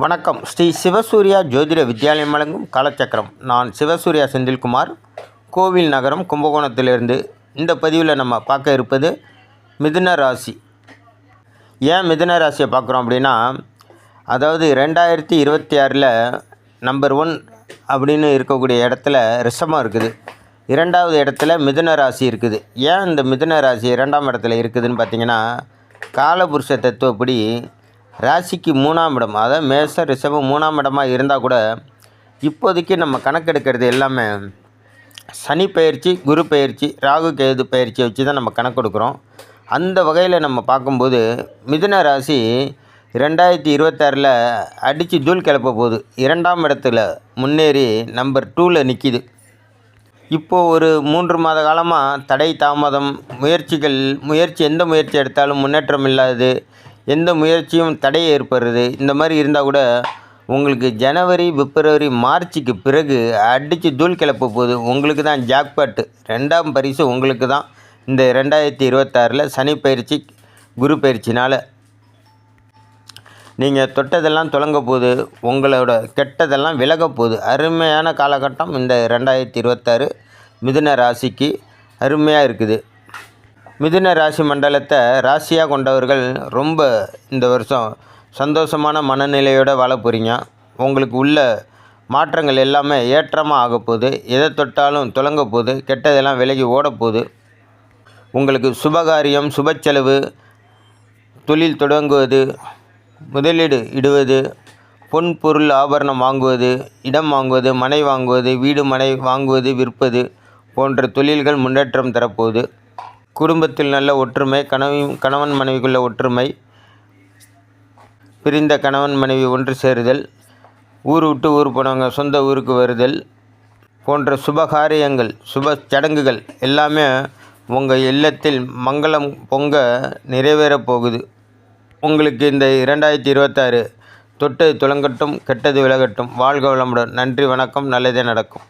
வணக்கம். ஸ்ரீ சிவசூர்யா ஜோதிட வித்யாலயம் வழங்கும் காலச்சக்கரம். நான் சிவசூர்யா செந்தில்குமார், கோவில் நகரம், கும்பகோணத்திலிருந்து. இந்த பதிவில் நம்ம பார்க்க இருப்பது மிதுன ராசி. ஏன் மிதுன ராசியை பார்க்குறோம் அப்படின்னா, அதாவது 2026 நம்பர் 1 அப்படின்னு இருக்கக்கூடிய இடத்துல ரிஷபம் இருக்குது, 2வது இடத்துல மிதுன ராசி இருக்குது. ஏன் இந்த மிதுன ராசி 2ஆம் இடத்துல இருக்குதுன்னு பார்த்தீங்கன்னா, காலபுருஷ தத்துவப்படி ராசிக்கு 3ஆம் இடம், அதாவது மேஷ ரிஷபம் 3ஆம் இடமாக இருந்தால் கூட இப்போதைக்கு நம்ம கணக்கெடுக்கிறது எல்லாமே சனி பயிற்சி, குரு பயிற்சி, ராகு கேது பயிற்சியை வச்சு தான் நம்ம கணக்கெடுக்கிறோம். அந்த வகையில் நம்ம பார்க்கும்போது மிதுன ராசி 2026 அடித்து தூள் கிளப்ப போகுது. 2ஆம் இடத்துல முன்னேறி நம்பர் 2ல் நிற்கிது. இப்போது ஒரு 3 மாத காலமாக தடை தாமதம், எந்த முயற்சி எடுத்தாலும் முன்னேற்றம் இல்லாது, எந்த முயற்சியும் தடை ஏற்படுறது, இந்த மாதிரி இருந்தால் கூட உங்களுக்கு ஜனவரி, பிப்ரவரி, மார்ச்சுக்கு பிறகு அடித்து தூள் கிளப்ப போகுது. உங்களுக்கு தான் ஜாக்பாட்டு, 2ஆம் பரிசு உங்களுக்கு தான். இந்த 2026 சனி பயிற்சி, குரு பயிற்சினால் நீங்கள் தொட்டதெல்லாம் தொடங்க போகுது, உங்களோட கெட்டதெல்லாம் விலக போகுது. அருமையான காலகட்டம் இந்த 2026 மிதுன ராசிக்கு அருமையாக இருக்குது. மிதுன ராசி மண்டலத்தை ராசியாக கொண்டவர்கள் ரொம்ப இந்த வருஷம் சந்தோஷமான மனநிலையோடு வாழ போகிறீங்க. உங்களுக்கு உள்ள மாற்றங்கள் எல்லாமே ஏற்றமாக ஆக போகுது. எதை தொட்டாலும் தொடங்க போகுது, கெட்டதெல்லாம் விலகி ஓடப்போகுது. உங்களுக்கு சுபகாரியம், சுப செலவு, தொழில் தொடங்குவது, முதலீடு இடுவது, பொன் பொருள் ஆபரணம் வாங்குவது, இடம் வாங்குவது, மனை வாங்குவது, வீடு மனை வாங்குவது, விற்பது போன்ற தொழில்கள் முன்னேற்றம் தரப்போகுது. குடும்பத்தில் நல்ல ஒற்றுமை, கணவன் மனைவிக்குள்ள ஒற்றுமை, பிரிந்த கணவன் மனைவி ஒன்று சேருதல், ஊர் விட்டு ஊர் போனவங்க சொந்த ஊருக்கு வருதல் போன்ற சுபகாரியங்கள், சுப சடங்குகள் எல்லாமே உங்கள் இல்லத்தில் மங்களம் பொங்க நிறைவேறப் போகுது. உங்களுக்கு இந்த 2026 தொட்டது துலங்கட்டும், கெட்டது விலகட்டும். வாழ்க வளமுடன். நன்றி, வணக்கம். நல்லதே நடக்கும்.